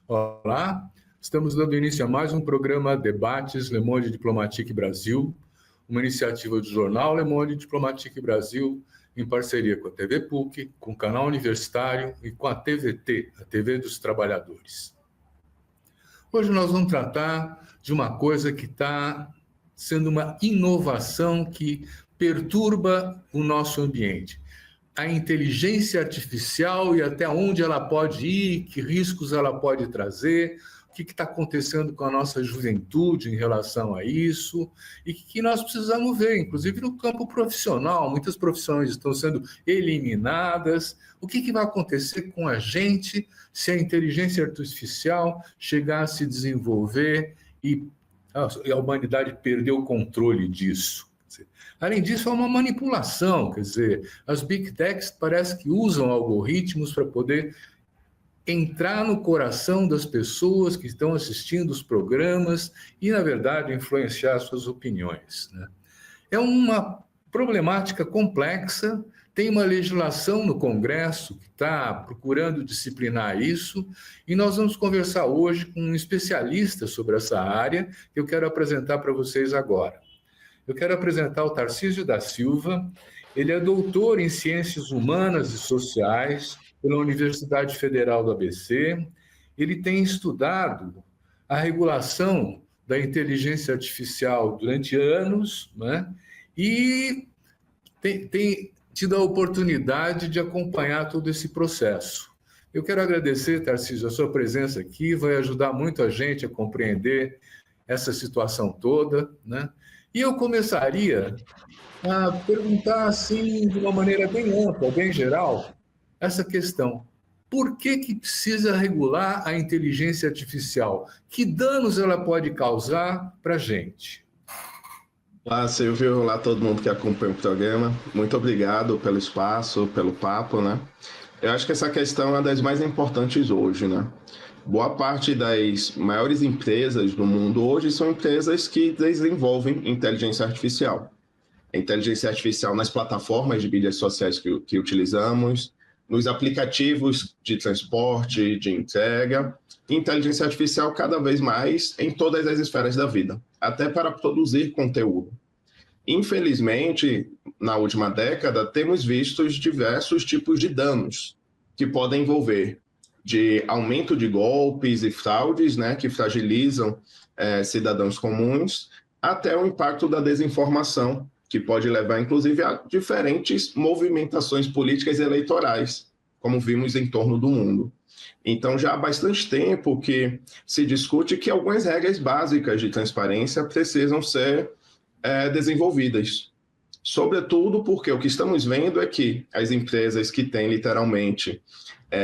Olá, estamos dando início a mais um programa Debates Le Monde Diplomatique Brasil, uma iniciativa do jornal Le Monde Diplomatique Brasil, em parceria com a TV PUC, com o canal universitário e com a TVT, a TV dos Trabalhadores. Hoje nós vamos tratar de uma coisa que está sendo uma inovação que perturba o nosso ambiente. A inteligência artificial e até onde ela pode ir, que riscos ela pode trazer, o que está acontecendo com a nossa juventude em relação a isso, e que nós precisamos ver, inclusive no campo profissional. Muitas profissões estão sendo eliminadas. O que vai acontecer com a gente se a inteligência artificial chegar a se desenvolver e a humanidade perder o controle disso? Além disso, é uma manipulação, quer dizer, as Big Techs parece que usam algoritmos para poder entrar no coração das pessoas que estão assistindo os programas e, na verdade, influenciar suas opiniões, né? É uma problemática complexa, tem uma legislação no Congresso que está procurando disciplinar isso, e nós vamos conversar hoje com um especialista sobre essa área que eu quero apresentar para vocês agora. Eu quero apresentar o Tarcísio da Silva. Ele é doutor em Ciências Humanas e Sociais pela Universidade Federal do ABC. Ele tem estudado a regulação da inteligência artificial durante anos, né? E tem tido a oportunidade de acompanhar todo esse processo. Eu quero agradecer, Tarcísio, a sua presença aqui, vai ajudar muito a gente a compreender essa situação toda, né? E eu começaria a perguntar, assim, de uma maneira bem ampla, bem geral, essa questão. Por que precisa regular a inteligência artificial? Que danos ela pode causar para a gente? Olá, Silvio. Olá, todo mundo que acompanha o programa. Muito obrigado pelo espaço, pelo papo, né? Eu acho que essa questão é uma das mais importantes hoje, né? Boa parte das maiores empresas do mundo hoje são empresas que desenvolvem inteligência artificial. A inteligência artificial nas plataformas de mídias sociais que utilizamos, nos aplicativos de transporte, de entrega, e inteligência artificial cada vez mais em todas as esferas da vida, até para produzir conteúdo. Infelizmente, na última década, temos visto diversos tipos de danos que podem envolver de aumento de golpes e fraudes, né, que fragilizam cidadãos comuns, até o impacto da desinformação, que pode levar, inclusive, a diferentes movimentações políticas e eleitorais, como vimos em torno do mundo. Então, já há bastante tempo que se discute que algumas regras básicas de transparência precisam ser desenvolvidas. Sobretudo porque o que estamos vendo é que as empresas que têm, literalmente,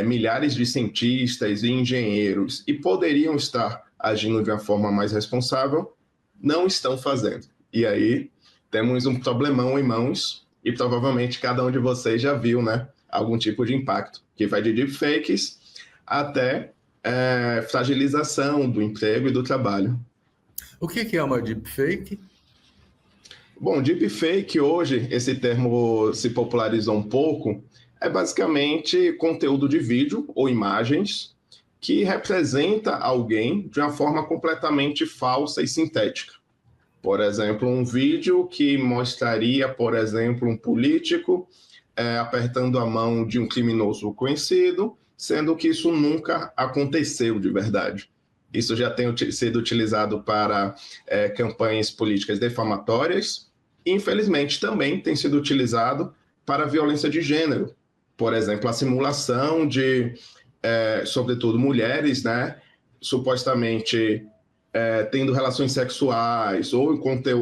milhares de cientistas e engenheiros e poderiam estar agindo de uma forma mais responsável, não estão fazendo. E aí temos um problemão em mãos e provavelmente cada um de vocês já viu, né, algum tipo de impacto, que vai de deepfakes até fragilização do emprego e do trabalho. O que é uma deepfake? Bom, deepfake hoje, esse termo se popularizou um pouco, é basicamente conteúdo de vídeo ou imagens que representa alguém de uma forma completamente falsa e sintética. Por exemplo, um vídeo que mostraria, por exemplo, um político apertando a mão de um criminoso conhecido, sendo que isso nunca aconteceu de verdade. Isso já tem sido utilizado para campanhas políticas defamatórias e, infelizmente, também tem sido utilizado para violência de gênero. Por exemplo, a simulação de, sobretudo, mulheres, né, supostamente tendo relações sexuais ou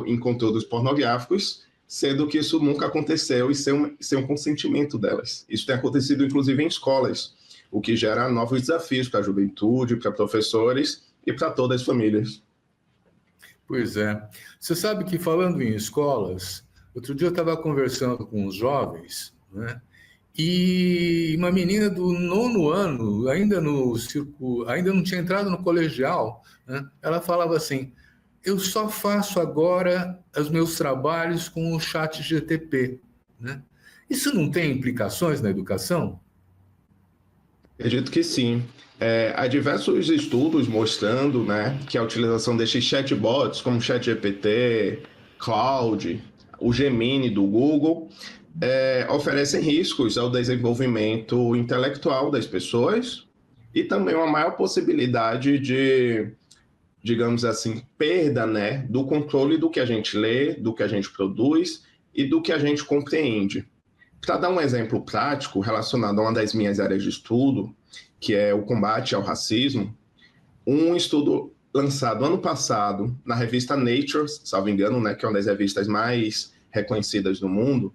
em conteúdos pornográficos, sendo que isso nunca aconteceu e sem um consentimento delas. Isso tem acontecido, inclusive, em escolas, o que gera novos desafios para a juventude, para professores e para todas as famílias. Pois é. Você sabe que, falando em escolas, outro dia eu estava conversando com os jovens, né? E uma menina do 9º ano, ainda não tinha entrado no colegial, né? Ela falava assim: eu só faço agora os meus trabalhos com o ChatGPT, né? Isso não tem implicações na educação? Acredito que sim. Há diversos estudos mostrando, né, que a utilização destes chatbots, como o ChatGPT, Claude, o Gemini do Google, oferecem riscos ao desenvolvimento intelectual das pessoas e também uma maior possibilidade de, digamos assim, perda, né, do controle do que a gente lê, do que a gente produz e do que a gente compreende. Para dar um exemplo prático relacionado a uma das minhas áreas de estudo, que é o combate ao racismo, um estudo lançado ano passado na revista Nature, salvo engano, né, que é uma das revistas mais reconhecidas do mundo,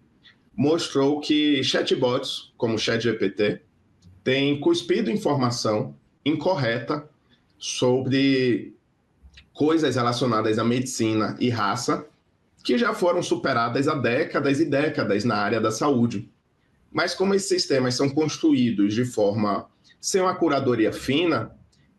mostrou que chatbots, como o ChatGPT, têm cuspido informação incorreta sobre coisas relacionadas à medicina e raça que já foram superadas há décadas e décadas na área da saúde. Mas como esses sistemas são construídos de forma sem uma curadoria fina,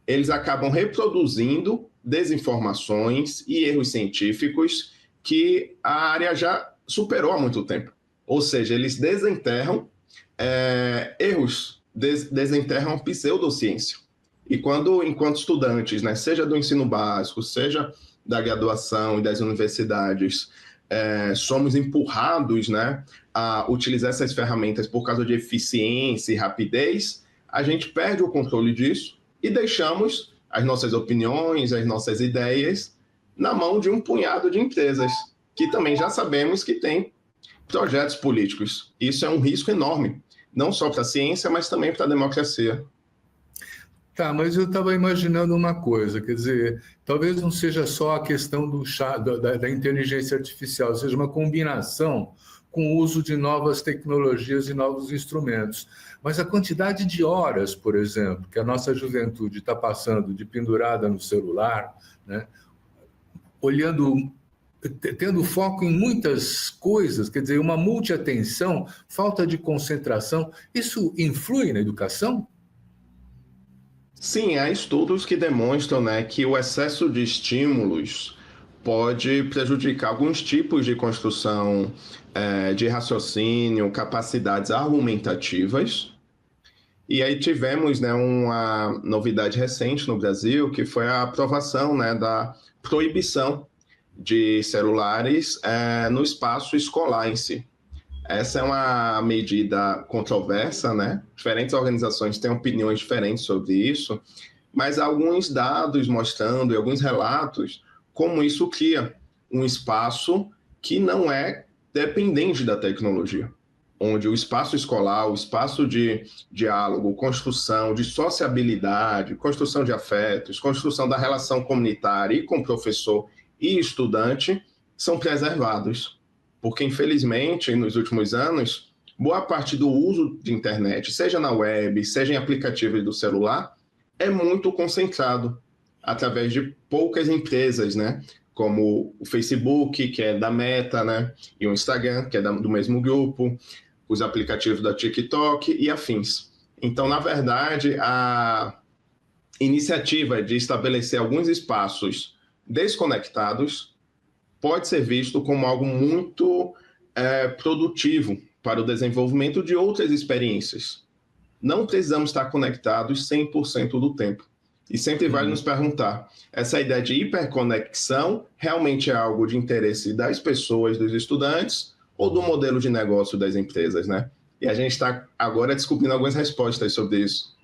eles acabam reproduzindo desinformações e erros científicos que a área já superou há muito tempo. Ou seja, eles desenterram erros, desenterram pseudociência. E quando, enquanto estudantes, né, seja do ensino básico, seja da graduação e das universidades, somos empurrados, né, a utilizar essas ferramentas por causa de eficiência e rapidez, a gente perde o controle disso e deixamos as nossas opiniões, as nossas ideias na mão de um punhado de empresas, que também já sabemos que tem projetos políticos. Isso é um risco enorme, não só para a ciência, mas também para a democracia. Tá, mas eu estava imaginando uma coisa, quer dizer, talvez não seja só a questão da inteligência artificial, seja uma combinação com o uso de novas tecnologias e novos instrumentos. Mas a quantidade de horas, por exemplo, que a nossa juventude está passando de pendurada no celular, né, olhando, tendo foco em muitas coisas, quer dizer, uma multiatenção, falta de concentração, isso influi na educação? Sim, há estudos que demonstram, né, que o excesso de estímulos pode prejudicar alguns tipos de construção de raciocínio, capacidades argumentativas. E aí tivemos, né, uma novidade recente no Brasil, que foi a aprovação, né, da proibição de celulares no espaço escolar em si. Essa é uma medida controversa, né? Diferentes organizações têm opiniões diferentes sobre isso, mas há alguns dados mostrando e alguns relatos como isso cria um espaço que não é dependente da tecnologia, onde o espaço escolar, o espaço de diálogo, construção de sociabilidade, construção de afetos, construção da relação comunitária e com professor e estudante são preservados. Porque, infelizmente, nos últimos anos, boa parte do uso de internet, seja na web, seja em aplicativos do celular, é muito concentrado através de poucas empresas, né? Como o Facebook, que é da Meta, né? E o Instagram, que é do mesmo grupo, os aplicativos da TikTok e afins. Então, na verdade, a iniciativa de estabelecer alguns espaços desconectados pode ser visto como algo muito produtivo para o desenvolvimento de outras experiências. Não precisamos estar conectados 100% do tempo. E sempre vale nos perguntar, essa ideia de hiperconexão realmente é algo de interesse das pessoas, dos estudantes, ou do modelo de negócio das empresas, né? E a gente está agora descobrindo algumas respostas sobre isso.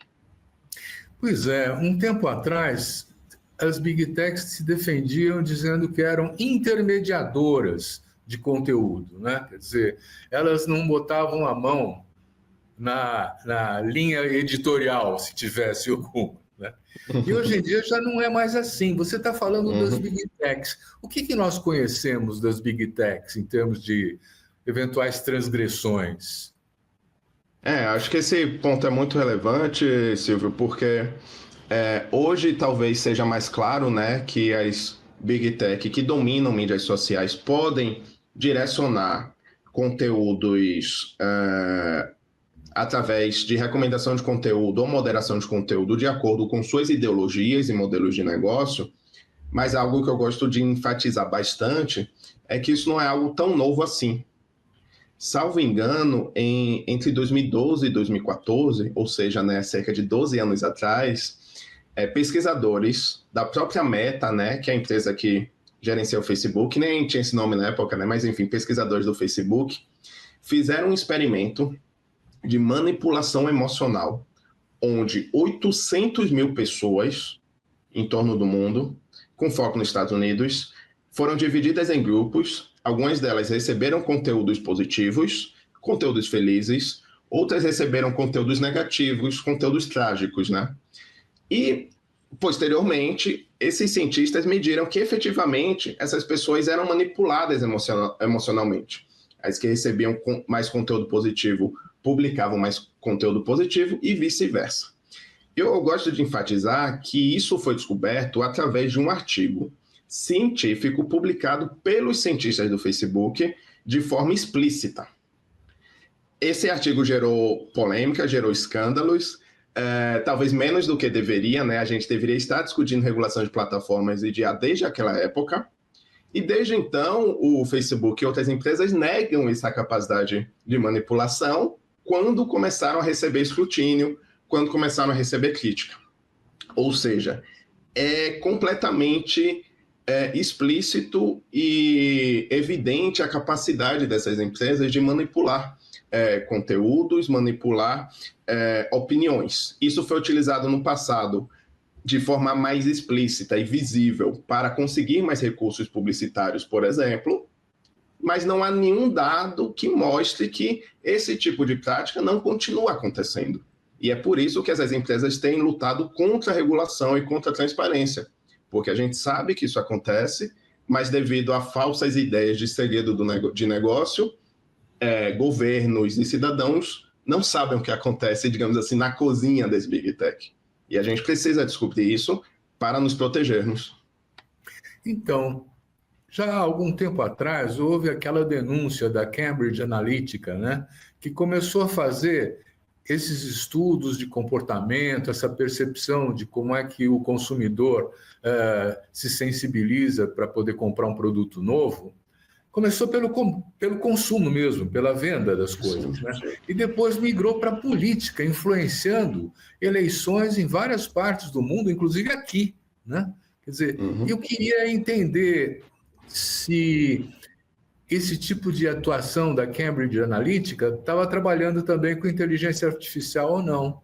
Pois é, um tempo atrás, as Big Techs se defendiam dizendo que eram intermediadoras de conteúdo, né? Quer dizer, elas não botavam a mão na linha editorial, se tivesse alguma, né? E hoje em dia já não é mais assim. Você está falando das Big Techs. O que nós conhecemos das Big Techs em termos de eventuais transgressões? Acho que esse ponto é muito relevante, Silvio, porque hoje talvez seja mais claro, né, que as Big Tech que dominam mídias sociais podem direcionar conteúdos através de recomendação de conteúdo ou moderação de conteúdo de acordo com suas ideologias e modelos de negócio, mas algo que eu gosto de enfatizar bastante é que isso não é algo tão novo assim. Salvo engano, entre 2012 e 2014, ou seja, né, cerca de 12 anos atrás, pesquisadores da própria Meta, né, que é a empresa que gerencia o Facebook, nem tinha esse nome na época, né, mas enfim, pesquisadores do Facebook, fizeram um experimento de manipulação emocional, onde 800 mil pessoas em torno do mundo, com foco nos Estados Unidos, foram divididas em grupos. Algumas delas receberam conteúdos positivos, conteúdos felizes, outras receberam conteúdos negativos, conteúdos trágicos, né? E, posteriormente, esses cientistas mediram que, efetivamente, essas pessoas eram manipuladas emocionalmente. As que recebiam mais conteúdo positivo publicavam mais conteúdo positivo e vice-versa. Eu gosto de enfatizar que isso foi descoberto através de um artigo científico publicado pelos cientistas do Facebook de forma explícita. Esse artigo gerou polêmica, gerou escândalos, talvez menos do que deveria, né? A gente deveria estar discutindo regulação de plataformas e desde aquela época. E desde então, o Facebook e outras empresas negam essa capacidade de manipulação quando começaram a receber escrutínio, quando começaram a receber crítica. Ou seja, é completamente explícito e evidente a capacidade dessas empresas de manipular conteúdos, manipular opiniões. Isso foi utilizado no passado de forma mais explícita e visível para conseguir mais recursos publicitários, por exemplo, mas não há nenhum dado que mostre que esse tipo de prática não continua acontecendo. E é por isso que essas empresas têm lutado contra a regulação e contra a transparência, porque a gente sabe que isso acontece, mas devido a falsas ideias de segredo de negócio, governos e cidadãos não sabem o que acontece, digamos assim, na cozinha das Big Tech. E a gente precisa descobrir isso para nos protegermos. Então, já há algum tempo atrás, houve aquela denúncia da Cambridge Analytica, né, que começou a fazer esses estudos de comportamento, essa percepção de como é que o consumidor se sensibiliza para poder comprar um produto novo. Começou pelo consumo mesmo, pela venda das coisas, né? E depois migrou para a política, influenciando eleições em várias partes do mundo, inclusive aqui, né? Quer dizer, eu queria entender se esse tipo de atuação da Cambridge Analytica estava trabalhando também com inteligência artificial ou não.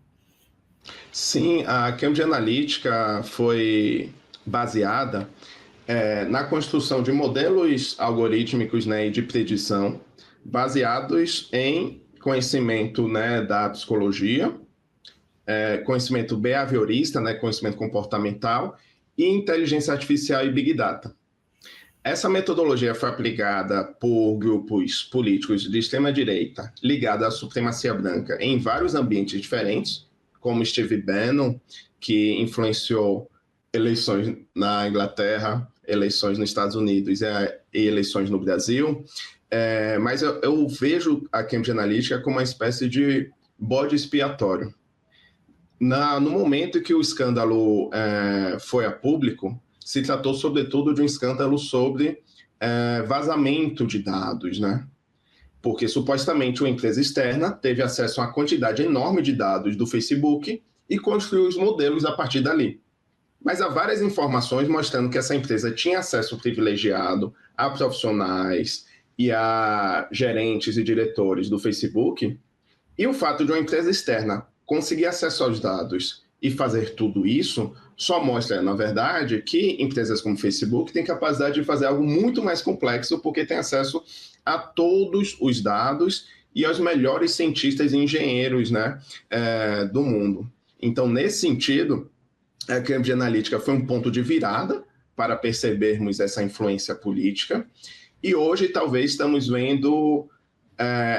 Sim, a Cambridge Analytica foi baseada na construção de modelos algorítmicos, né, e de predição baseados em conhecimento, né, da psicologia, conhecimento behaviorista, né, conhecimento comportamental e inteligência artificial e Big Data. Essa metodologia foi aplicada por grupos políticos de extrema-direita ligados à supremacia branca em vários ambientes diferentes, como Steve Bannon, que influenciou eleições na Inglaterra, eleições nos Estados Unidos e eleições no Brasil. Mas eu vejo a Cambridge Analytica como uma espécie de bode expiatório. No momento que o escândalo foi a público, se tratou, sobretudo, de um escândalo sobre vazamento de dados, né? Porque, supostamente, uma empresa externa teve acesso a uma quantidade enorme de dados do Facebook e construiu os modelos a partir dali. Mas há várias informações mostrando que essa empresa tinha acesso privilegiado a profissionais e a gerentes e diretores do Facebook, e o fato de uma empresa externa conseguir acesso aos dados e fazer tudo isso só mostra, na verdade, que empresas como o Facebook têm capacidade de fazer algo muito mais complexo, porque tem acesso a todos os dados e aos melhores cientistas e engenheiros, né, do mundo. Então, nesse sentido, a Cambridge Analytica foi um ponto de virada para percebermos essa influência política, e hoje talvez estamos vendo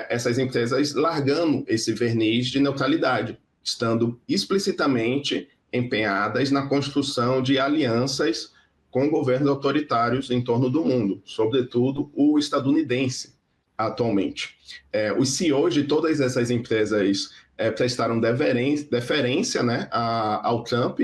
essas empresas largando esse verniz de neutralidade, estando explicitamente empenhadas na construção de alianças com governos autoritários em torno do mundo, sobretudo o estadunidense atualmente. Os CEOs de todas essas empresas prestaram deferência, né, ao Trump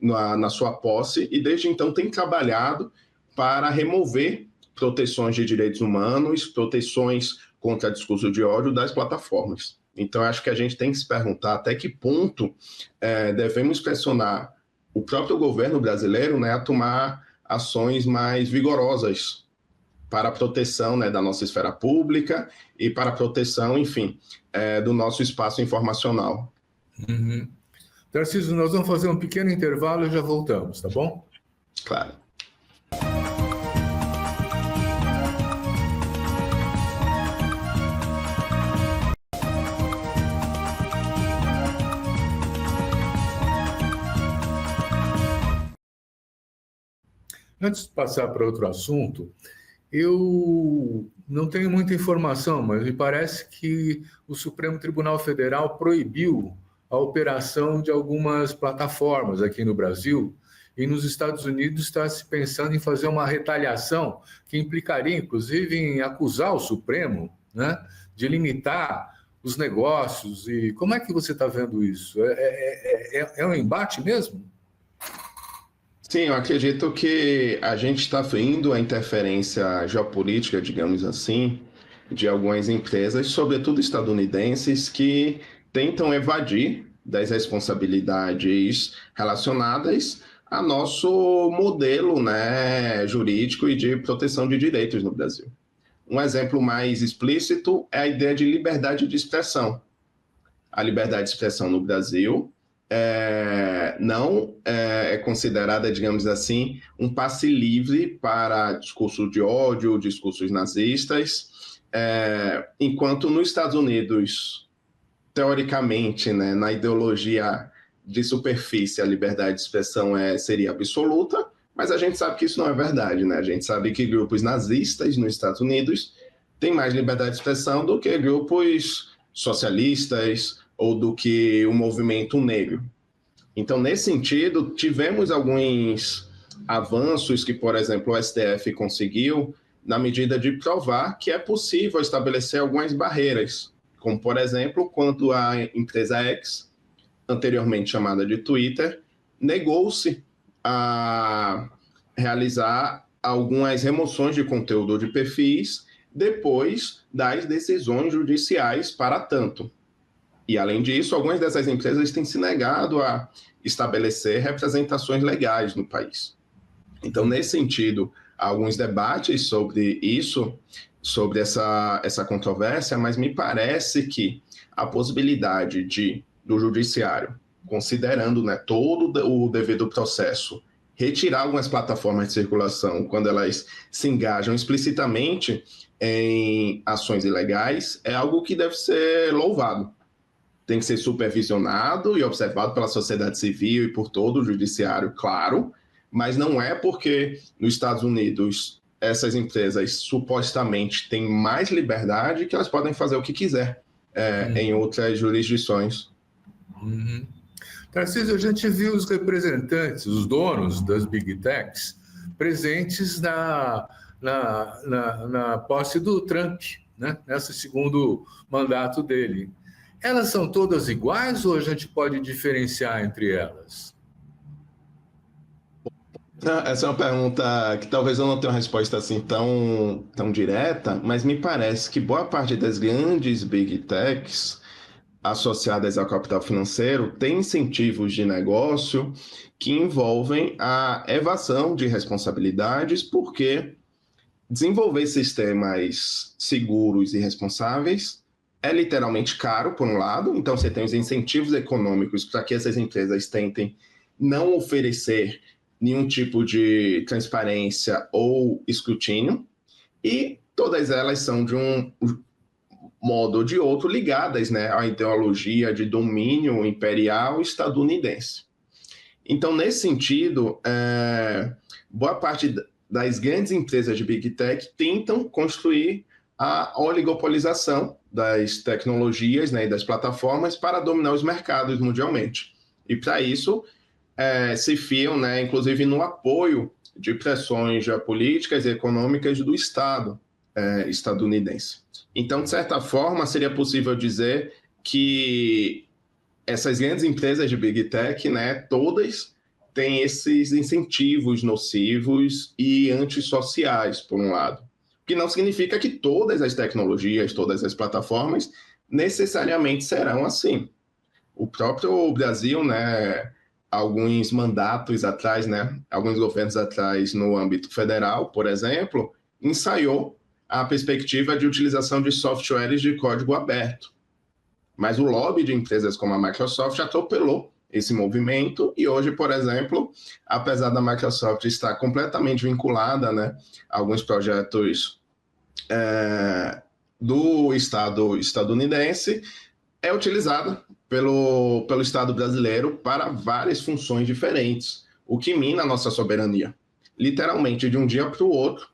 na sua posse, e desde então têm trabalhado para remover proteções de direitos humanos, proteções contra discurso de ódio das plataformas. Então, acho que a gente tem que se perguntar até que ponto devemos pressionar o próprio governo brasileiro, né, a tomar ações mais vigorosas para a proteção, né, da nossa esfera pública e para a proteção, enfim, do nosso espaço informacional. Uhum. Tarcísio, nós vamos fazer um pequeno intervalo e já voltamos, tá bom? Claro. Antes de passar para outro assunto, eu não tenho muita informação, mas me parece que o Supremo Tribunal Federal proibiu a operação de algumas plataformas aqui no Brasil, e nos Estados Unidos está se pensando em fazer uma retaliação que implicaria, inclusive, em acusar o Supremo, né, de limitar os negócios. E como é que você está vendo isso? É um embate mesmo? Sim, eu acredito que a gente está vendo a interferência geopolítica, digamos assim, de algumas empresas, sobretudo estadunidenses, que tentam evadir das responsabilidades relacionadas a nosso modelo, né, jurídico e de proteção de direitos no Brasil. Um exemplo mais explícito é a ideia de liberdade de expressão. A liberdade de expressão no Brasil não é considerada, digamos assim, um passe livre para discurso de ódio, discursos nazistas, enquanto nos Estados Unidos, teoricamente, né, na ideologia de superfície, a liberdade de expressão seria absoluta, mas a gente sabe que isso não é verdade, né? A gente sabe que grupos nazistas nos Estados Unidos têm mais liberdade de expressão do que grupos socialistas ou do que o movimento negro. Então, nesse sentido, tivemos alguns avanços que, por exemplo, o STF conseguiu na medida de provar que é possível estabelecer algumas barreiras, como, por exemplo, quando a empresa X, anteriormente chamada de Twitter, negou-se a realizar algumas remoções de conteúdo de perfis depois das decisões judiciais para tanto. E, além disso, algumas dessas empresas têm se negado a estabelecer representações legais no país. Então, nesse sentido, há alguns debates sobre isso, sobre essa controvérsia, mas me parece que a possibilidade do judiciário, considerando, né, todo o devido processo, retirar algumas plataformas de circulação quando elas se engajam explicitamente em ações ilegais, é algo que deve ser louvado. Tem que ser supervisionado e observado pela sociedade civil e por todo o judiciário, claro, mas não é porque nos Estados Unidos essas empresas supostamente têm mais liberdade que elas podem fazer o que quiser em outras jurisdições. Uhum. Tarcísio, a gente viu os representantes, os donos das Big Techs, presentes na posse do Trump, né? Nesse segundo mandato dele. Elas são todas iguais ou a gente pode diferenciar entre elas? Essa é uma pergunta que talvez eu não tenha uma resposta assim tão direta, mas me parece que boa parte das grandes Big Techs associadas ao capital financeiro têm incentivos de negócio que envolvem a evasão de responsabilidades, porque desenvolver sistemas seguros e responsáveis é literalmente caro, por um lado, então você tem os incentivos econômicos para que essas empresas tentem não oferecer nenhum tipo de transparência ou escrutínio, e todas elas são de um modo ou de outro ligadas, né, à ideologia de domínio imperial estadunidense. Então, nesse sentido, boa parte das grandes empresas de Big Tech tentam construir a oligopolização das tecnologias, né, e das plataformas para dominar os mercados mundialmente. E, para isso, se fiam, né, inclusive, no apoio de pressões geopolíticas e econômicas do Estado estadunidense. Então, de certa forma, seria possível dizer que essas grandes empresas de Big Tech, né, todas têm esses incentivos nocivos e antissociais, por um lado. que não significa que todas as tecnologias, todas as plataformas necessariamente serão assim. O próprio Brasil, né, alguns mandatos atrás, né, alguns governos atrás no âmbito federal, por exemplo, ensaiou a perspectiva de utilização de softwares de código aberto. Mas o lobby de empresas como a Microsoft atropelou esse movimento e hoje, por exemplo, apesar da Microsoft estar completamente vinculada, né, a alguns projetos do Estado estadunidense, é utilizada pelo Estado brasileiro para várias funções diferentes, o que mina a nossa soberania. Literalmente, de um dia para o outro,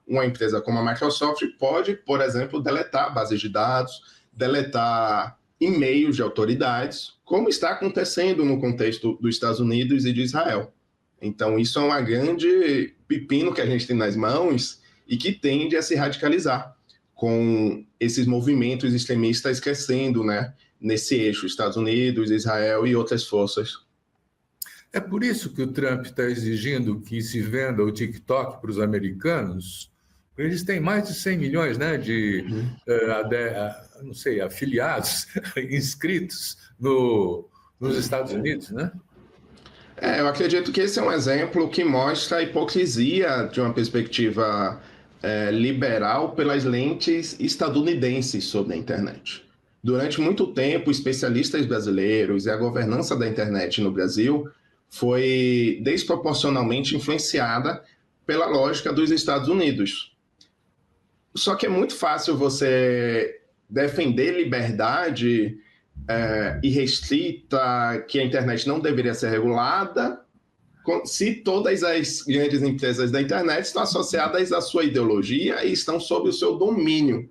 uma empresa como a Microsoft pode, por exemplo, deletar bases de dados, deletar e-mails de autoridades, como está acontecendo no contexto dos Estados Unidos e de Israel. Então, isso é uma grande pepino que a gente tem nas mãos e que tende a se radicalizar com esses movimentos extremistas crescendo, né, nesse eixo, Estados Unidos, Israel e outras forças. É por isso que o Trump está exigindo que se venda o TikTok para os americanos. Eles têm mais de 100 milhões, né, de não sei, afiliados, inscritos nos Estados Unidos, né? Eu acredito que esse é um exemplo que mostra a hipocrisia de uma perspectiva liberal pelas lentes estadunidenses sobre a internet. Durante muito tempo, especialistas brasileiros e a governança da internet no Brasil foi desproporcionalmente influenciada pela lógica dos Estados Unidos. Só que é muito fácil você defender liberdade irrestrita, que a internet não deveria ser regulada, se todas as grandes empresas da internet estão associadas à sua ideologia e estão sob o seu domínio.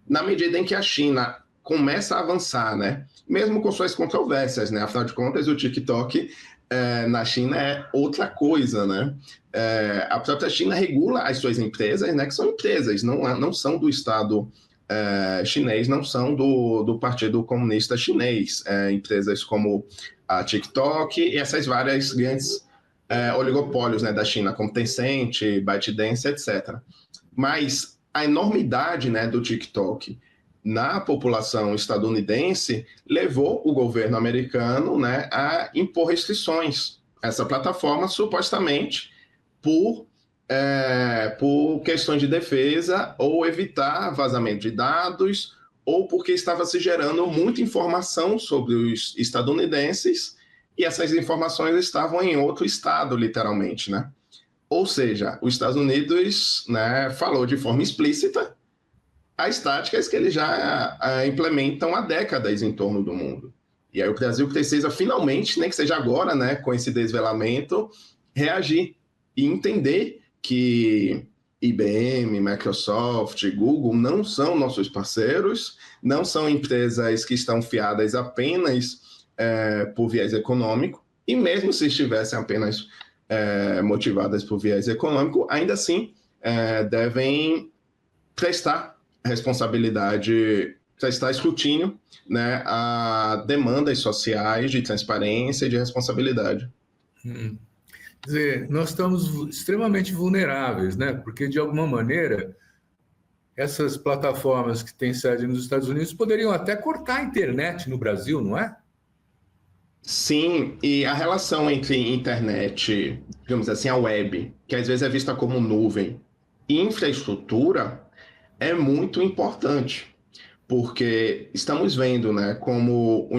Na medida em que a China começa a avançar, né? Mesmo com suas controvérsias, né? Afinal de contas, o TikTok na China é outra coisa, né? A própria China regula as suas empresas, né? Que são empresas, não são do Estado chinês, não são do Partido Comunista Chinês. Empresas como a TikTok e essas várias grandes oligopólios, né, da China, como Tencent, ByteDance, etc. Mas a enormidade, né, do TikTok na população estadunidense levou o governo americano, né, a impor restrições a essa plataforma, supostamente por questões de defesa ou evitar vazamento de dados ou porque estava se gerando muita informação sobre os estadunidenses e essas informações estavam em outro estado, literalmente, né? Ou seja, os Estados Unidos, né, falou de forma explícita as táticas que eles já implementam há décadas em torno do mundo. E aí o Brasil precisa finalmente, nem que seja agora, né, com esse desvelamento, reagir e entender que IBM, Microsoft, Google não são nossos parceiros, não são empresas que estão fiadas apenas por viés econômico, e mesmo se estivessem apenas motivadas por viés econômico, ainda assim devem prestar responsabilidade, prestar escrutínio, né, a demandas sociais de transparência e de responsabilidade. Quer dizer, nós estamos extremamente vulneráveis, né? Porque, de alguma maneira, essas plataformas que têm sede nos Estados Unidos poderiam até cortar a internet no Brasil, não é? Sim, e a relação entre internet, digamos assim, a web, que às vezes é vista como nuvem, e infraestrutura, é muito importante, porque estamos vendo, né, como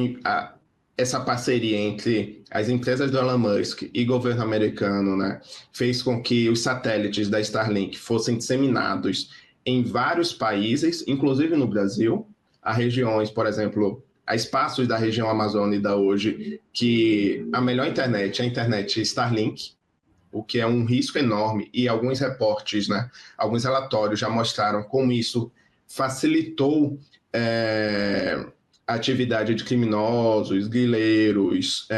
essa parceria entre as empresas do Elon Musk e governo americano, né, fez com que os satélites da Starlink fossem disseminados em vários países, inclusive no Brasil, a regiões, por exemplo, a espaços da região amazônica hoje, que a melhor internet é a internet Starlink, o que é um risco enorme, e alguns reportes, né, alguns relatórios já mostraram como isso facilitou a atividade de criminosos, grileiros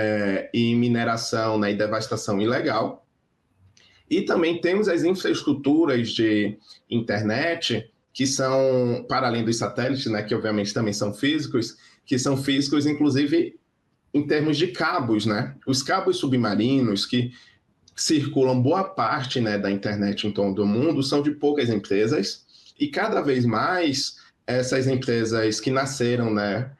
e mineração, né, e devastação ilegal. E também temos as infraestruturas de internet, que são, para além dos satélites, né, que obviamente também são físicos, que são físicos, inclusive, em termos de cabos, né? Os cabos submarinos que circulam boa parte, né, da internet em todo o mundo são de poucas empresas, e cada vez mais essas empresas que nasceram, né,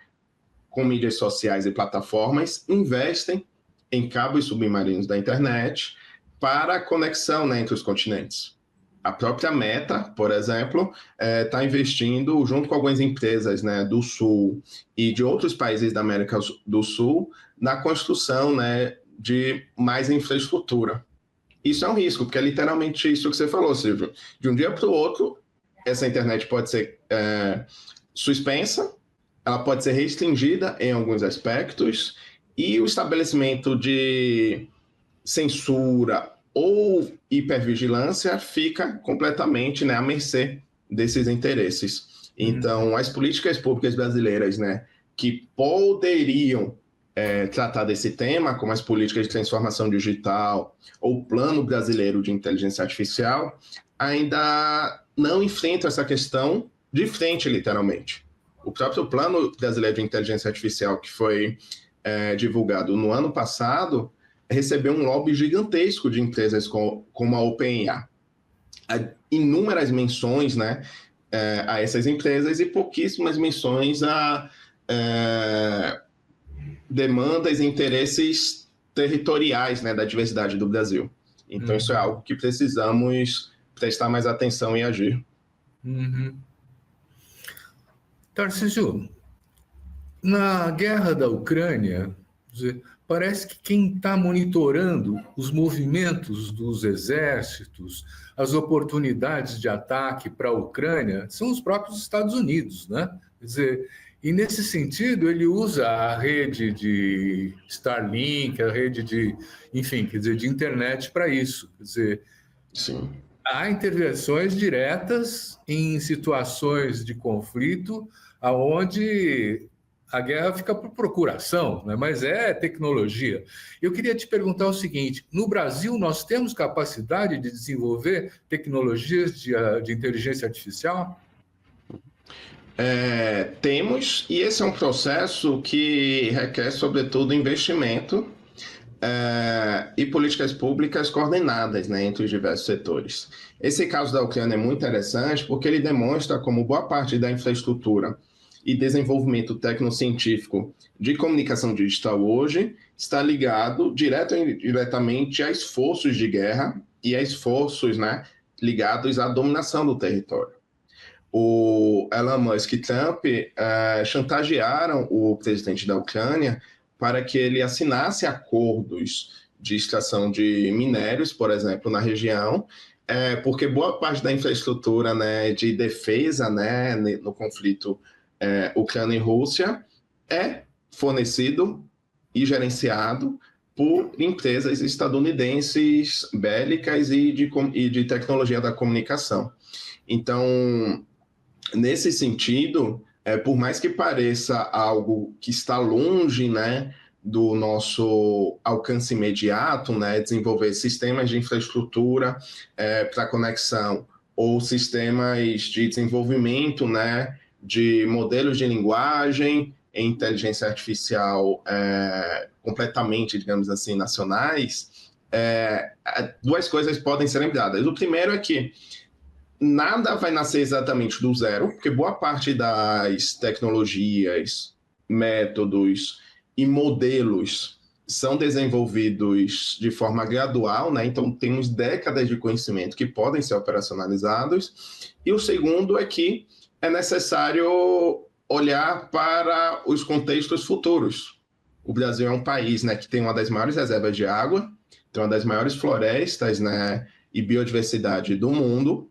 com mídias sociais e plataformas investem em cabos submarinos da internet para a conexão, né, entre os continentes. A própria Meta, por exemplo, está investindo, junto com algumas empresas, né, do Sul e de outros países da América do Sul, na construção, né, de mais infraestrutura. Isso é um risco, porque é literalmente isso que você falou, Silvio. De um dia para o outro, essa internet pode ser suspensa, ela pode ser restringida em alguns aspectos, e o estabelecimento de censura ou hipervigilância fica completamente, né, à mercê desses interesses. Então, as políticas públicas brasileiras, né, que poderiam tratar desse tema, como as políticas de transformação digital ou o Plano Brasileiro de Inteligência Artificial, ainda não enfrentam essa questão de frente, literalmente. O próprio Plano Brasileiro de Inteligência Artificial, que foi divulgado no ano passado, recebeu um lobby gigantesco de empresas como a OpenAI. Há inúmeras menções, né, a essas empresas e pouquíssimas menções a demandas e interesses territoriais, né, da diversidade do Brasil. Então, isso é algo que precisamos prestar mais atenção e agir. Tarcísio, na guerra da Ucrânia, parece que quem está monitorando os movimentos dos exércitos, as oportunidades de ataque para a Ucrânia, são os próprios Estados Unidos, né? Quer dizer, e nesse sentido ele usa a rede de Starlink, a rede de, enfim, quer dizer, de internet para isso. Quer dizer, sim, há intervenções diretas em situações de conflito, aonde a guerra fica por procuração, né? Mas é tecnologia. Eu queria te perguntar o seguinte: no Brasil, nós temos capacidade de desenvolver tecnologias de inteligência artificial? Temos, e esse é um processo que requer, sobretudo, investimento e políticas públicas coordenadas, né, entre os diversos setores. Esse caso da Ucrânia é muito interessante porque ele demonstra como boa parte da infraestrutura e desenvolvimento tecnocientífico de comunicação digital hoje está ligado direto e indiretamente a esforços de guerra e a esforços, né, ligados à dominação do território. O Elon Musk e Trump chantagearam o presidente da Ucrânia para que ele assinasse acordos de extração de minérios, por exemplo, na região, porque boa parte da infraestrutura, né, de defesa, né, no conflito Ucrânia e Rússia é fornecido e gerenciado por empresas estadunidenses bélicas e de tecnologia da comunicação. Então, nesse sentido, por mais que pareça algo que está longe, né, do nosso alcance imediato, né, desenvolver sistemas de infraestrutura para conexão ou sistemas de desenvolvimento, né, de modelos de linguagem e inteligência artificial completamente, digamos assim, nacionais, duas coisas podem ser lembradas. O primeiro é que nada vai nascer exatamente do zero, porque boa parte das tecnologias, métodos e modelos são desenvolvidos de forma gradual, né? Então temos décadas de conhecimento que podem ser operacionalizados. E o segundo é que é necessário olhar para os contextos futuros. O Brasil é um país, né, que tem uma das maiores reservas de água, tem uma das maiores florestas, né, e biodiversidade do mundo.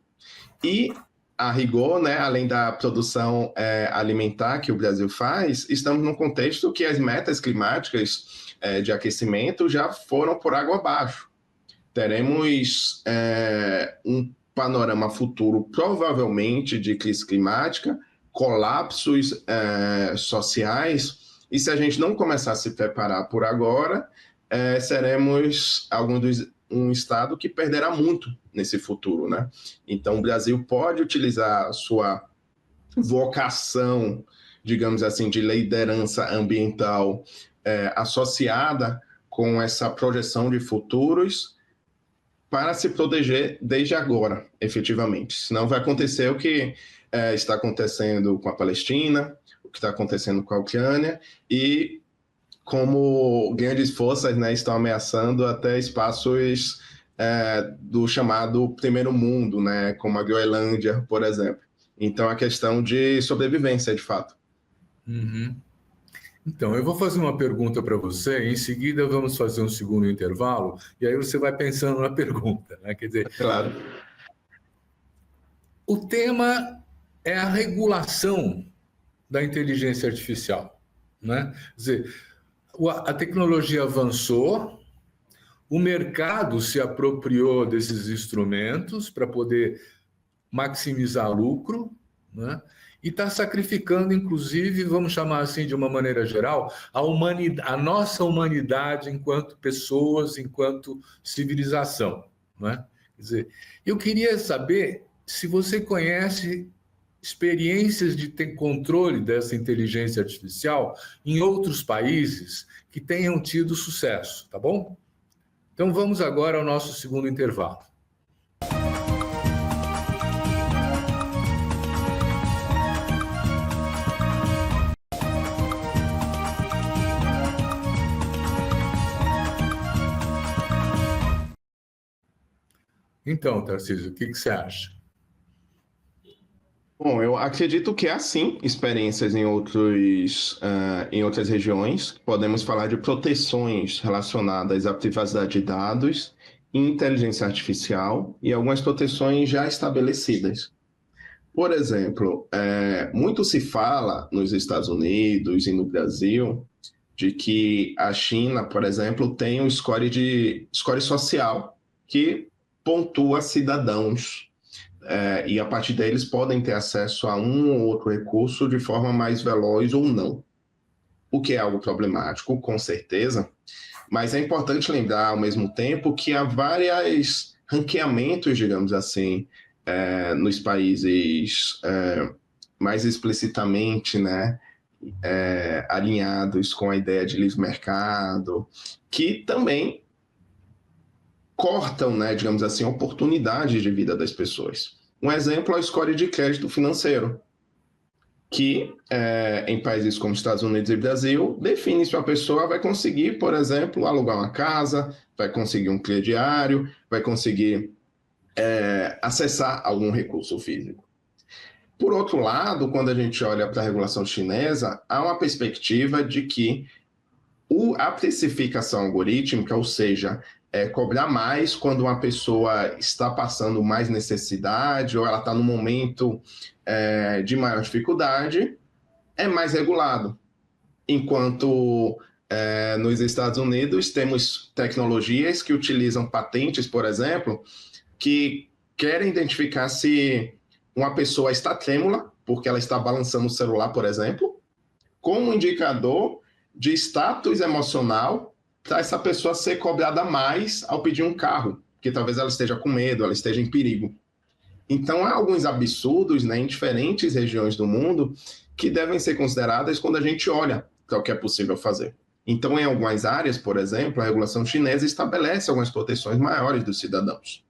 E, a rigor, né, além da produção alimentar que o Brasil faz, estamos num contexto que as metas climáticas de aquecimento já foram por água abaixo. Teremos um panorama futuro, provavelmente, de crise climática, colapsos sociais, e se a gente não começar a se preparar por agora, seremos um estado que perderá muito nesse futuro, né? Então, o Brasil pode utilizar sua vocação, digamos assim, de liderança ambiental associada com essa projeção de futuros para se proteger desde agora, efetivamente. Senão vai acontecer o que está acontecendo com a Palestina, o que está acontecendo com a Ucrânia, e como grandes forças, né, estão ameaçando até espaços do chamado primeiro mundo, né, como a Groenlândia, por exemplo. Então, a questão de sobrevivência, de fato. Uhum. Então, eu vou fazer uma pergunta para você, em seguida vamos fazer um segundo intervalo, e aí você vai pensando na pergunta, né? Quer dizer, Claro. o tema é a regulação da inteligência artificial, né? Quer dizer, a tecnologia avançou, o mercado se apropriou desses instrumentos para poder maximizar lucro, né? E está sacrificando, inclusive, vamos chamar assim de uma maneira geral, a nossa humanidade enquanto pessoas, enquanto civilização, né? Quer dizer, eu queria saber se você conhece experiências de ter controle dessa inteligência artificial em outros países que tenham tido sucesso, tá bom? Então vamos agora ao nosso segundo intervalo. Então, Tarcísio, o que você acha? Bom, eu acredito que há sim experiências em outras regiões. Podemos falar de proteções relacionadas à privacidade de dados, inteligência artificial e algumas proteções já estabelecidas. Por exemplo, muito se fala nos Estados Unidos e no Brasil de que a China, por exemplo, tem um score social que pontua cidadãos e a partir daí eles podem ter acesso a um ou outro recurso de forma mais veloz ou não, o que é algo problemático, com certeza, mas é importante lembrar ao mesmo tempo que há vários ranqueamentos, digamos assim, nos países mais explicitamente, né, alinhados com a ideia de livre mercado, que também cortam, né, digamos assim, oportunidades de vida das pessoas. Um exemplo é o score de crédito financeiro, que em países como Estados Unidos e Brasil define se a pessoa vai conseguir, por exemplo, alugar uma casa, vai conseguir um crediário, vai conseguir acessar algum recurso físico. Por outro lado, quando a gente olha para a regulação chinesa, há uma perspectiva de que a precificação algorítmica, ou seja, cobrar mais quando uma pessoa está passando mais necessidade ou ela está no momento de maior dificuldade, é mais regulado. Enquanto nos Estados Unidos temos tecnologias que utilizam patentes, por exemplo, que querem identificar se uma pessoa está trêmula, porque ela está balançando o celular, por exemplo, como indicador de status emocional para essa pessoa ser cobrada mais ao pedir um carro, que talvez ela esteja com medo, ela esteja em perigo. Então, há alguns absurdos, né, em diferentes regiões do mundo que devem ser consideradas quando a gente olha para o que é possível fazer. Então, em algumas áreas, por exemplo, a regulação chinesa estabelece algumas proteções maiores dos cidadãos.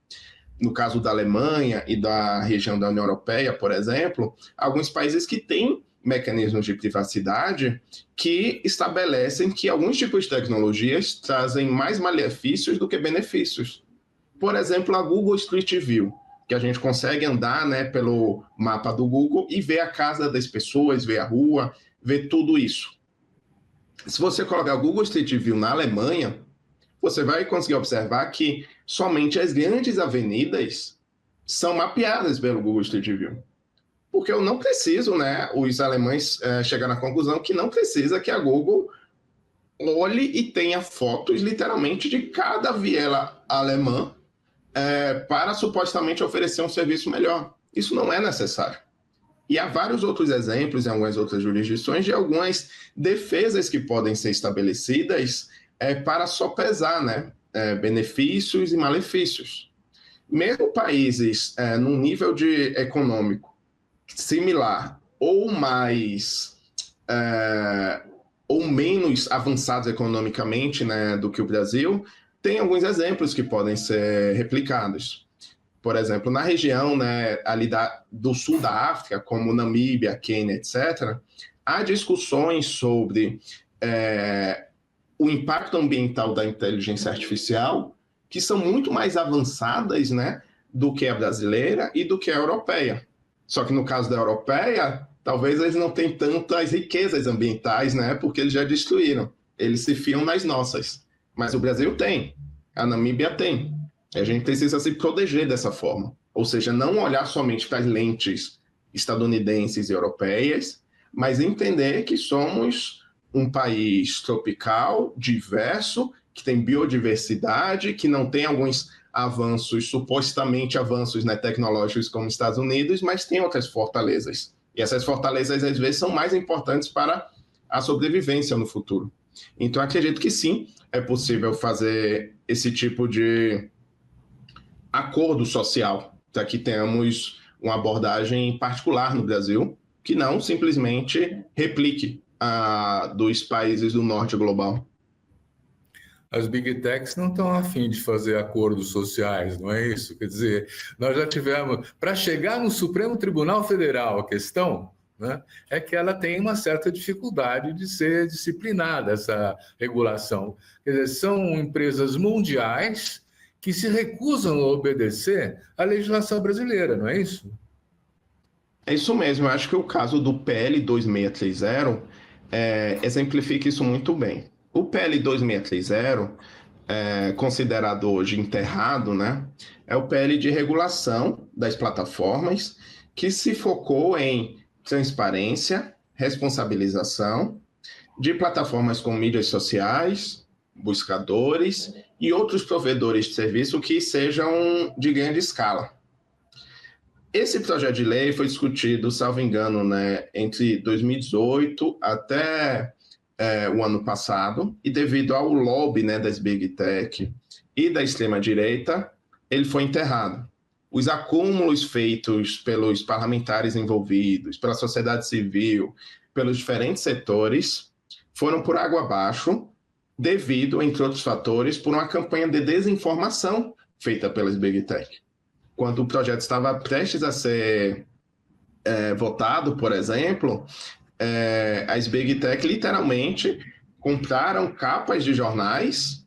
No caso da Alemanha e da região da União Europeia, por exemplo, alguns países que têm mecanismos de privacidade que estabelecem que alguns tipos de tecnologias trazem mais malefícios do que benefícios. Por exemplo, a Google Street View, que a gente consegue andar, né, pelo mapa do Google e ver a casa das pessoas, ver a rua, ver tudo isso. Se você colocar o Google Street View na Alemanha, você vai conseguir observar que somente as grandes avenidas são mapeadas pelo Google Street View. Porque eu não preciso, né, os alemães chegaram à conclusão que não precisa que a Google olhe e tenha fotos, literalmente, de cada viela alemã para supostamente oferecer um serviço melhor. Isso não é necessário. E há vários outros exemplos em algumas outras jurisdições de algumas defesas que podem ser estabelecidas para sopesar, né, benefícios e malefícios. Mesmo países num nível econômico similar ou mais ou menos avançados economicamente, né, do que o Brasil, tem alguns exemplos que podem ser replicados. Por exemplo, na região, né, ali do sul da África, como Namíbia, Quênia, etc., há discussões sobre o impacto ambiental da inteligência artificial que são muito mais avançadas, né, do que a brasileira e do que a europeia. Só que no caso da europeia, talvez eles não tenham tantas riquezas ambientais, né, porque eles já destruíram. Eles se fiam nas nossas. Mas o Brasil tem, a Namíbia tem. A gente precisa se proteger dessa forma. Ou seja, não olhar somente para as lentes estadunidenses e europeias, mas entender que somos um país tropical, diverso, que tem biodiversidade, que não tem alguns avanços, supostamente avanços, né, tecnológicos como os Estados Unidos, mas tem outras fortalezas. E essas fortalezas, às vezes, são mais importantes para a sobrevivência no futuro. Então, acredito que sim, é possível fazer esse tipo de acordo social, para que tenhamos uma abordagem particular no Brasil, que não simplesmente replique a dos países do norte global. As Big Techs não estão afim de fazer acordos sociais, não é isso? Quer dizer, nós já tivemos... Para chegar no Supremo Tribunal Federal, a questão, né, é que ela tem uma certa dificuldade de ser disciplinada, essa regulação. Quer dizer, são empresas mundiais que se recusam a obedecer à legislação brasileira, não é isso? É isso mesmo, eu acho que o caso do PL 2630 exemplifica isso muito bem. O PL 2630, considerado hoje enterrado, né, é o PL de regulação das plataformas que se focou em transparência, responsabilização de plataformas com mídias sociais, buscadores e outros provedores de serviço que sejam de grande escala. Esse projeto de lei foi discutido, salvo engano, né, entre 2018 até o ano passado, e devido ao lobby, né, das Big Tech e da extrema-direita, ele foi enterrado. Os acúmulos feitos pelos parlamentares envolvidos, pela sociedade civil, pelos diferentes setores, foram por água abaixo, devido, entre outros fatores, por uma campanha de desinformação feita pelas Big Tech. Quando o projeto estava prestes a ser votado, por exemplo, as Big Tech literalmente compraram capas de jornais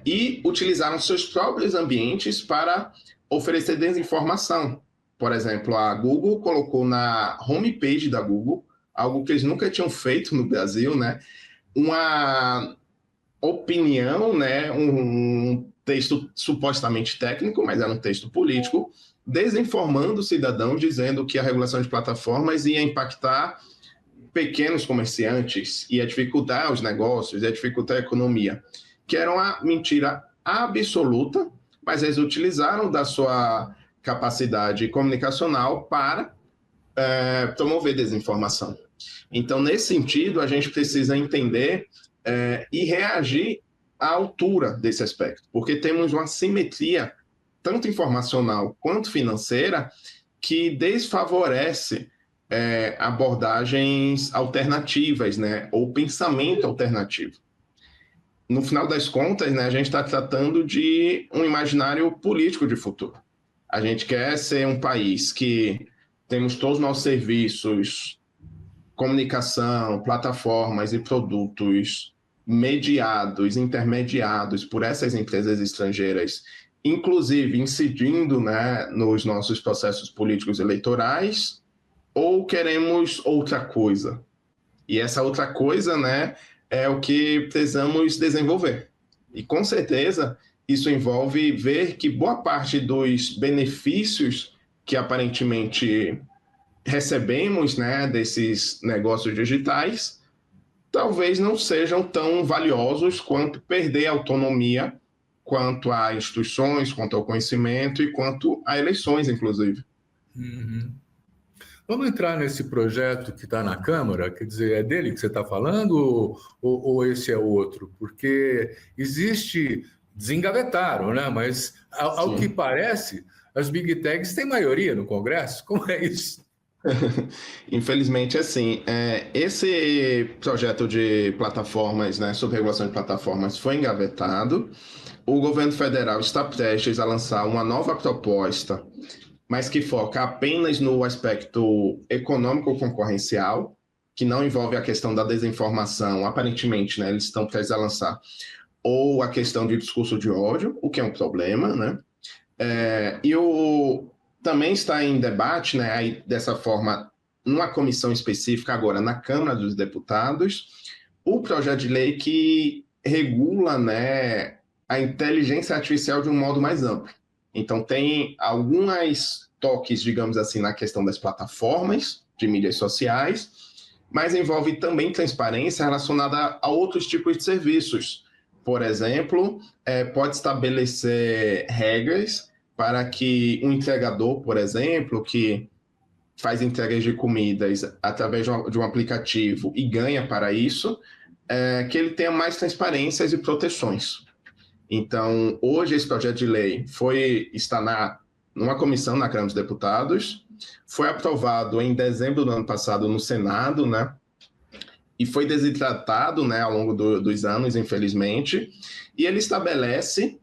e utilizaram seus próprios ambientes para oferecer desinformação. Por exemplo, a Google colocou na homepage da Google, algo que eles nunca tinham feito no Brasil, né, uma opinião, né, um texto supostamente técnico, mas era um texto político, desinformando o cidadão, dizendo que a regulação de plataformas ia impactar pequenos comerciantes, ia dificultar os negócios, ia dificultar a economia, que era uma mentira absoluta, mas eles utilizaram da sua capacidade comunicacional para promover desinformação. Então, nesse sentido, a gente precisa entender e reagir à altura desse aspecto, porque temos uma simetria, tanto informacional quanto financeira, que desfavorece abordagens alternativas, né, ou pensamento alternativo. No final das contas, né, a gente está tratando de um imaginário político de futuro. A gente quer ser um país que temos todos os nossos serviços, comunicação, plataformas e produtos mediados, intermediados por essas empresas estrangeiras, inclusive incidindo, né, nos nossos processos políticos eleitorais, ou queremos outra coisa? E essa outra coisa, né, é o que precisamos desenvolver. E com certeza isso envolve ver que boa parte dos benefícios que aparentemente recebemos, né, desses negócios digitais, talvez não sejam tão valiosos quanto perder a autonomia quanto a instituições, quanto ao conhecimento e quanto a eleições, inclusive. Uhum. Vamos entrar nesse projeto que está na Câmara, quer dizer, é dele que você está falando ou esse é outro? Porque desengavetaram, né? Mas ao que parece, as Big Techs têm maioria no Congresso, como é isso? Infelizmente, assim, esse projeto de plataformas, né, sobre regulação de plataformas foi engavetado. O governo federal está prestes a lançar uma nova proposta, mas que foca apenas no aspecto econômico concorrencial, que não envolve a questão da desinformação, aparentemente, né, eles estão prestes a lançar, ou a questão de discurso de ódio, o que é um problema, né? Também está em debate, né, aí, dessa forma, numa comissão específica agora na Câmara dos Deputados, o projeto de lei que regula, né, a inteligência artificial de um modo mais amplo. Então, tem alguns toques, digamos assim, na questão das plataformas de mídias sociais, mas envolve também transparência relacionada a outros tipos de serviços. Por exemplo, pode estabelecer regras para que um entregador, por exemplo, que faz entregas de comidas através de um aplicativo e ganha para isso, que ele tenha mais transparências e proteções. Então, hoje esse projeto de lei está numa comissão na Câmara dos Deputados, foi aprovado em dezembro do ano passado no Senado, né? E foi desidratado, né, ao longo dos anos, infelizmente, e ele estabelece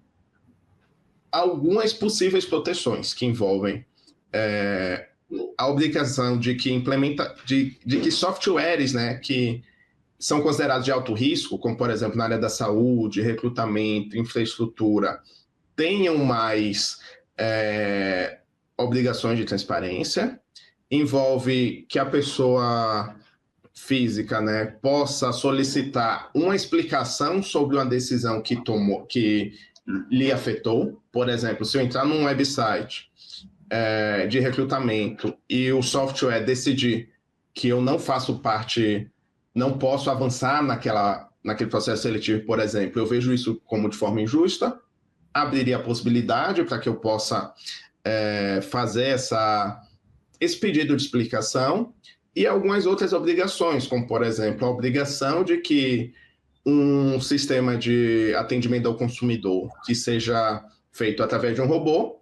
algumas possíveis proteções que envolvem a obrigação de que softwares, né, que são considerados de alto risco, como, por exemplo, na área da saúde, recrutamento, infraestrutura, tenham mais obrigações de transparência. Envolve que a pessoa física, né, possa solicitar uma explicação sobre uma decisão que tomou, que lhe afetou. Por exemplo, se eu entrar num website de recrutamento e o software decidir que eu não faço parte, não posso avançar naquele processo seletivo, por exemplo, eu vejo isso como de forma injusta, abriria a possibilidade para que eu possa fazer esse pedido de explicação, e algumas outras obrigações, como, por exemplo, a obrigação de que um sistema de atendimento ao consumidor que seja feito através de um robô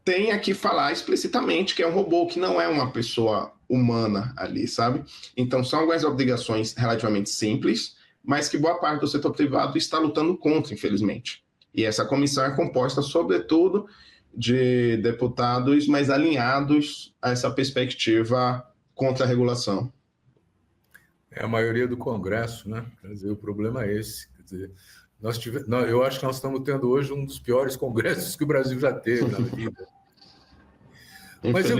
tenha que falar explicitamente que é um robô, que não é uma pessoa humana ali, sabe? Então, são algumas obrigações relativamente simples, mas que boa parte do setor privado está lutando contra, infelizmente. E essa comissão é composta, sobretudo, de deputados mais alinhados a essa perspectiva contra a regulação. É a maioria do Congresso, né? Quer dizer, o problema é esse. Quer dizer, eu acho que nós estamos tendo hoje um dos piores congressos que o Brasil já teve na vida. Mas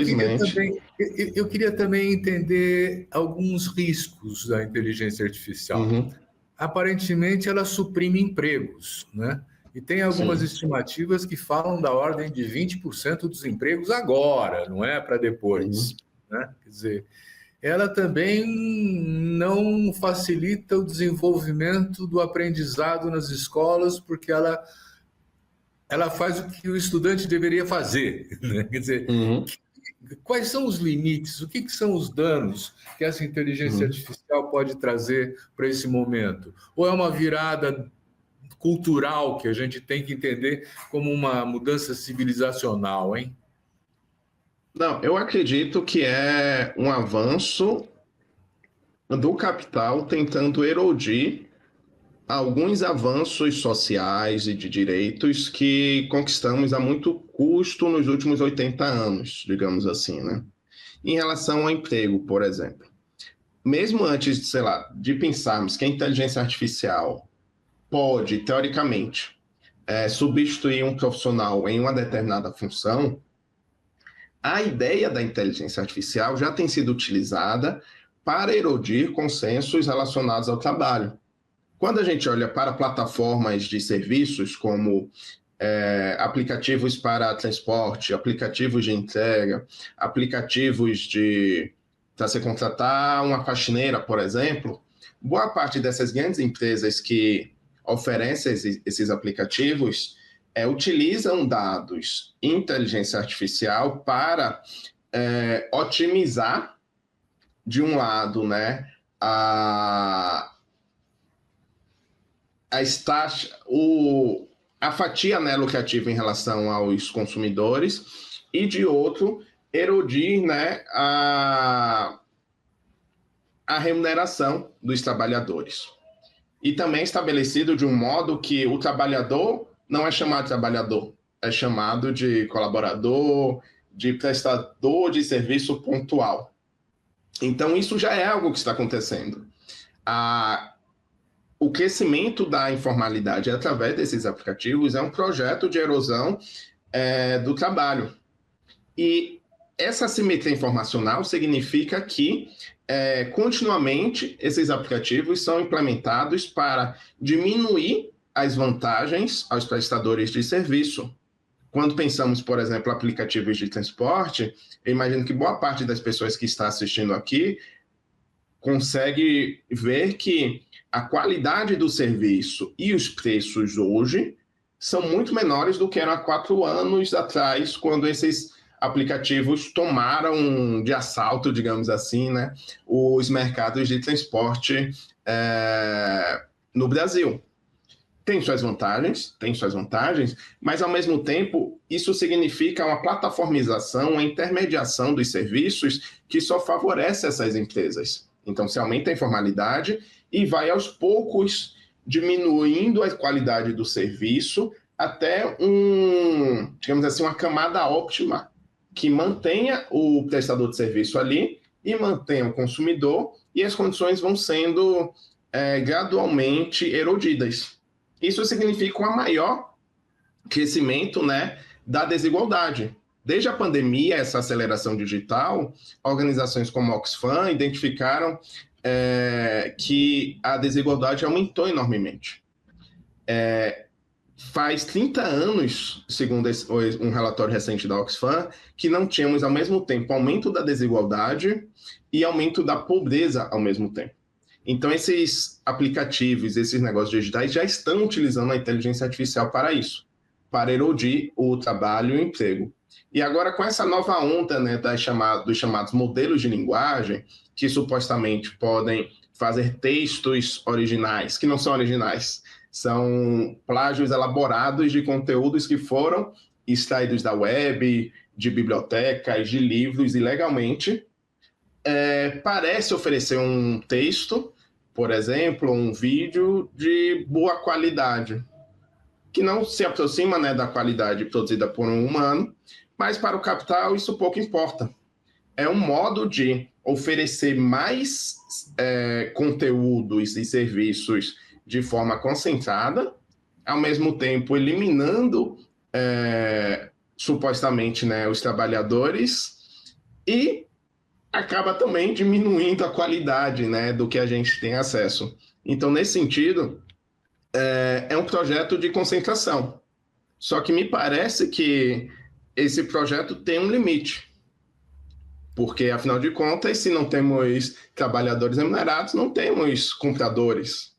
eu queria também entender alguns riscos da inteligência artificial. Uhum. Aparentemente, ela suprime empregos, né? E tem algumas estimativas que falam da ordem de 20% dos empregos agora, não é para depois. Né? Quer dizer, ela também não facilita o desenvolvimento do aprendizado nas escolas, porque ela faz o que o estudante deveria fazer. Né? Quer dizer, quais são os limites, o que são os danos que essa inteligência artificial pode trazer para esse momento? Ou é uma virada cultural que a gente tem que entender como uma mudança civilizacional, hein? Não, eu acredito que é um avanço do capital tentando erodir alguns avanços sociais e de direitos que conquistamos a muito custo nos últimos 80 anos, digamos assim, né? Em relação ao emprego, por exemplo. Mesmo antes, sei lá, de pensarmos que a inteligência artificial pode, teoricamente, substituir um profissional em uma determinada função, a ideia da inteligência artificial já tem sido utilizada para erodir consensos relacionados ao trabalho. Quando a gente olha para plataformas de serviços como aplicativos para transporte, aplicativos de entrega, aplicativos para você contratar uma faxineira, por exemplo, boa parte dessas grandes empresas que oferecem esses aplicativos utilizam dados inteligência artificial para otimizar, de um lado, né, a fatia, né, lucrativa em relação aos consumidores, e de outro, erodir, né, a remuneração dos trabalhadores. E também estabelecido de um modo que o trabalhador não é chamado de trabalhador, é chamado de colaborador, de prestador de serviço pontual. Então, isso já é algo que está acontecendo. O crescimento da informalidade através desses aplicativos é um projeto de erosão do trabalho. E essa assimetria informacional significa que continuamente esses aplicativos são implementados para diminuir as vantagens aos prestadores de serviço. Quando pensamos, por exemplo, aplicativos de transporte, eu imagino que boa parte das pessoas que está assistindo aqui consegue ver que a qualidade do serviço e os preços hoje são muito menores do que eram há 4 anos atrás, quando esses aplicativos tomaram de assalto, digamos assim, né, os mercados de transporte no Brasil. Tem suas vantagens, mas, ao mesmo tempo, isso significa uma plataformização, uma intermediação dos serviços que só favorece essas empresas. Então, se aumenta a informalidade e vai, aos poucos, diminuindo a qualidade do serviço até digamos assim, uma camada óptima que mantenha o prestador de serviço ali e mantenha o consumidor, e as condições vão sendo gradualmente erodidas. Isso significa um maior crescimento, né, da desigualdade. Desde a pandemia, essa aceleração digital, organizações como a Oxfam identificaram que a desigualdade aumentou enormemente. Faz 30 anos, segundo um relatório recente da Oxfam, que não tínhamos, ao mesmo tempo, aumento da desigualdade e aumento da pobreza ao mesmo tempo. Então, esses aplicativos, esses negócios digitais já estão utilizando a inteligência artificial para isso, para erodir o trabalho e o emprego. E agora, com essa nova onda, né, dos chamados modelos de linguagem, que supostamente podem fazer textos originais, que não são originais, são plágios elaborados de conteúdos que foram extraídos da web, de bibliotecas, de livros ilegalmente, parece oferecer um texto, por exemplo, um vídeo de boa qualidade, que não se aproxima, né, da qualidade produzida por um humano, mas para o capital isso pouco importa. É um modo de oferecer mais conteúdos e serviços de forma concentrada, ao mesmo tempo eliminando supostamente, né, os trabalhadores, e acaba também diminuindo a qualidade, né, do que a gente tem acesso. Então, nesse sentido, é um projeto de concentração. Só que me parece que esse projeto tem um limite. Porque, afinal de contas, se não temos trabalhadores remunerados, não temos compradores.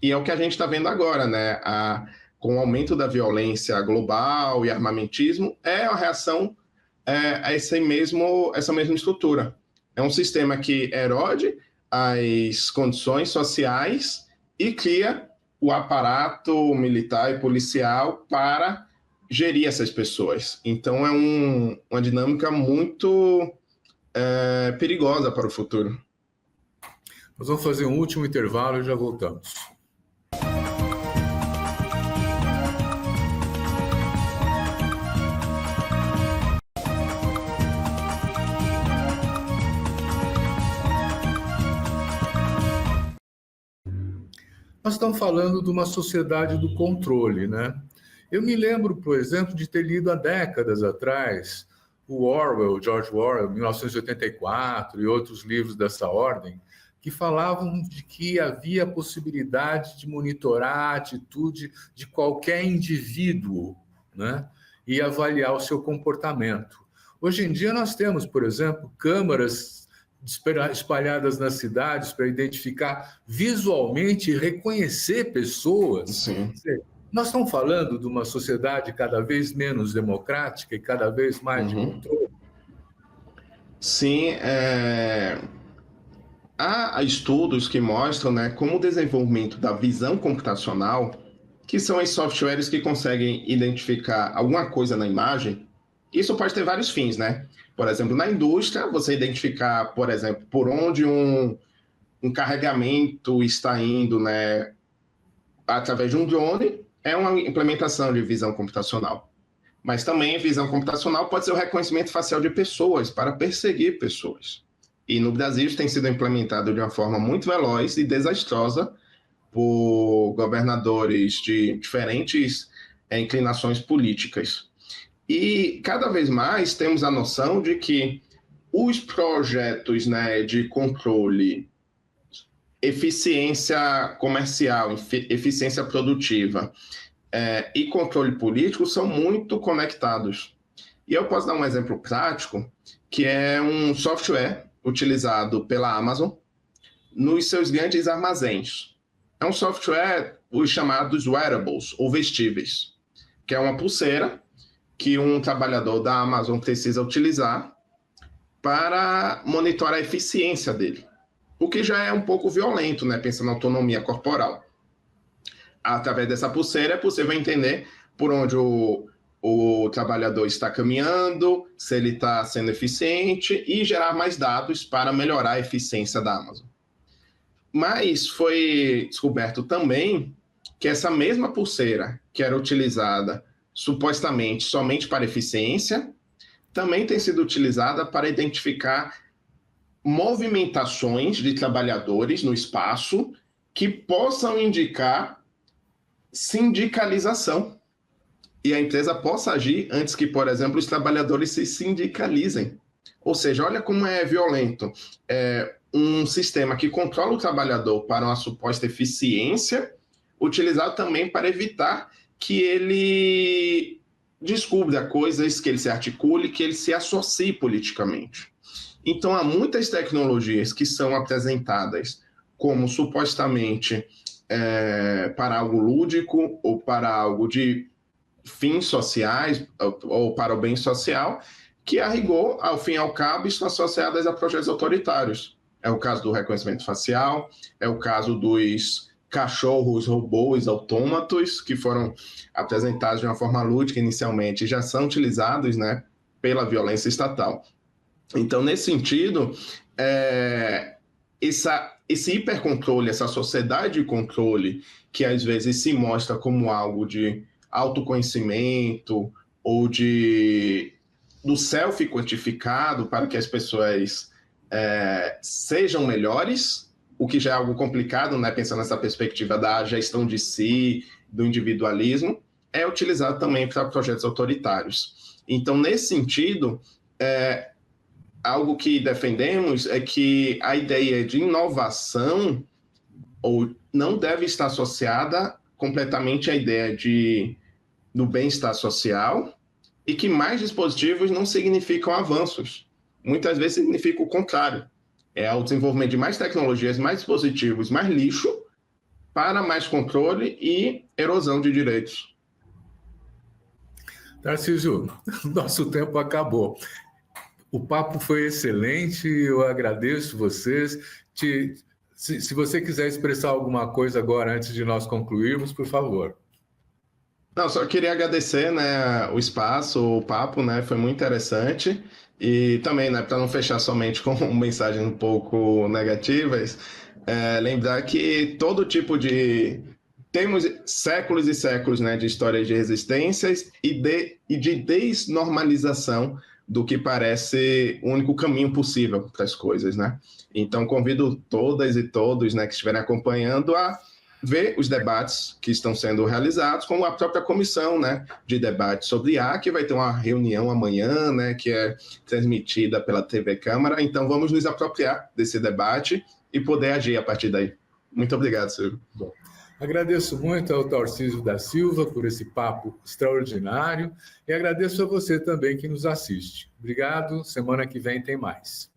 E é o que a gente está vendo agora, né? Com o aumento da violência global e armamentismo, é a reação a essa mesma estrutura. É um sistema que erode as condições sociais e cria o aparato militar e policial para gerir essas pessoas. Então, é uma dinâmica muito perigosa para o futuro. Nós vamos fazer um último intervalo e já voltamos. Nós estamos falando de uma sociedade do controle, né? Eu me lembro, por exemplo, de ter lido há décadas atrás o George Orwell, 1984, e outros livros dessa ordem, que falavam de que havia a possibilidade de monitorar a atitude de qualquer indivíduo, né? E avaliar o seu comportamento. Hoje em dia nós temos, por exemplo, câmaras espalhadas nas cidades para identificar visualmente e reconhecer pessoas. Sim. Nós estamos falando de uma sociedade cada vez menos democrática e cada vez mais de controle. Sim, há estudos que mostram, né, como o desenvolvimento da visão computacional, que são os softwares que conseguem identificar alguma coisa na imagem, isso pode ter vários fins, né? Por exemplo, na indústria, você identificar, por exemplo, por onde um carregamento está indo, né, através de um drone, é uma implementação de visão computacional. Mas também visão computacional pode ser o reconhecimento facial de pessoas para perseguir pessoas. E no Brasil isso tem sido implementado de uma forma muito veloz e desastrosa por governadores de diferentes inclinações políticas. E cada vez mais temos a noção de que os projetos, né, de controle, eficiência comercial, eficiência produtiva e controle político são muito conectados. E eu posso dar um exemplo prático, que é um software utilizado pela Amazon nos seus grandes armazéns. É um software, os chamados wearables, ou vestíveis, que é uma pulseira que um trabalhador da Amazon precisa utilizar para monitorar a eficiência dele. O que já é um pouco violento, né? Pensando na autonomia corporal. Através dessa pulseira é possível entender por onde o trabalhador está caminhando, se ele está sendo eficiente e gerar mais dados para melhorar a eficiência da Amazon. Mas foi descoberto também que essa mesma pulseira, que era utilizada supostamente somente para eficiência, também tem sido utilizada para identificar movimentações de trabalhadores no espaço que possam indicar sindicalização. E a empresa possa agir antes que, por exemplo, os trabalhadores se sindicalizem. Ou seja, olha como é violento. Um sistema que controla o trabalhador para uma suposta eficiência, utilizado também para evitar que ele descubra coisas, que ele se articule, que ele se associe politicamente. Então, há muitas tecnologias que são apresentadas como supostamente para algo lúdico ou para algo de fins sociais ou para o bem social, que a rigor, ao fim e ao cabo, estão associadas a projetos autoritários. É o caso do reconhecimento facial, é o caso dos cachorros, robôs, autômatos, que foram apresentados de uma forma lúdica inicialmente e já são utilizados, né, pela violência estatal. Então, nesse sentido, esse hipercontrole, essa sociedade de controle, que às vezes se mostra como algo de autoconhecimento ou do self quantificado para que as pessoas sejam melhores, o que já é algo complicado, né, pensando nessa perspectiva da gestão de si, do individualismo, é utilizado também para projetos autoritários. Então, nesse sentido, algo que defendemos é que a ideia de inovação não deve estar associada completamente à ideia do bem-estar social e que mais dispositivos não significam avanços. Muitas vezes significa o contrário. É o desenvolvimento de mais tecnologias, mais dispositivos, mais lixo, para mais controle e erosão de direitos. Tarcísio, nosso tempo acabou. O papo foi excelente, eu agradeço vocês. Se você quiser expressar alguma coisa agora, antes de nós concluirmos, por favor. Não, só queria agradecer, né, o espaço, o papo, né, foi muito interessante. E também, né, para não fechar somente com mensagens um pouco negativas, lembrar que todo tipo de... Temos séculos e séculos, né, de histórias de resistências e de desnormalização do que parece o único caminho possível para as coisas, né? Então, convido todas e todos, né, que estiverem acompanhando a ver os debates que estão sendo realizados, como a própria comissão, né, de debate sobre IA, que vai ter uma reunião amanhã, né, que é transmitida pela TV Câmara. Então, vamos nos apropriar desse debate e poder agir a partir daí. Muito obrigado, Silvio. Bom, agradeço muito ao Tarcísio da Silva por esse papo extraordinário e agradeço a você também que nos assiste. Obrigado, semana que vem tem mais.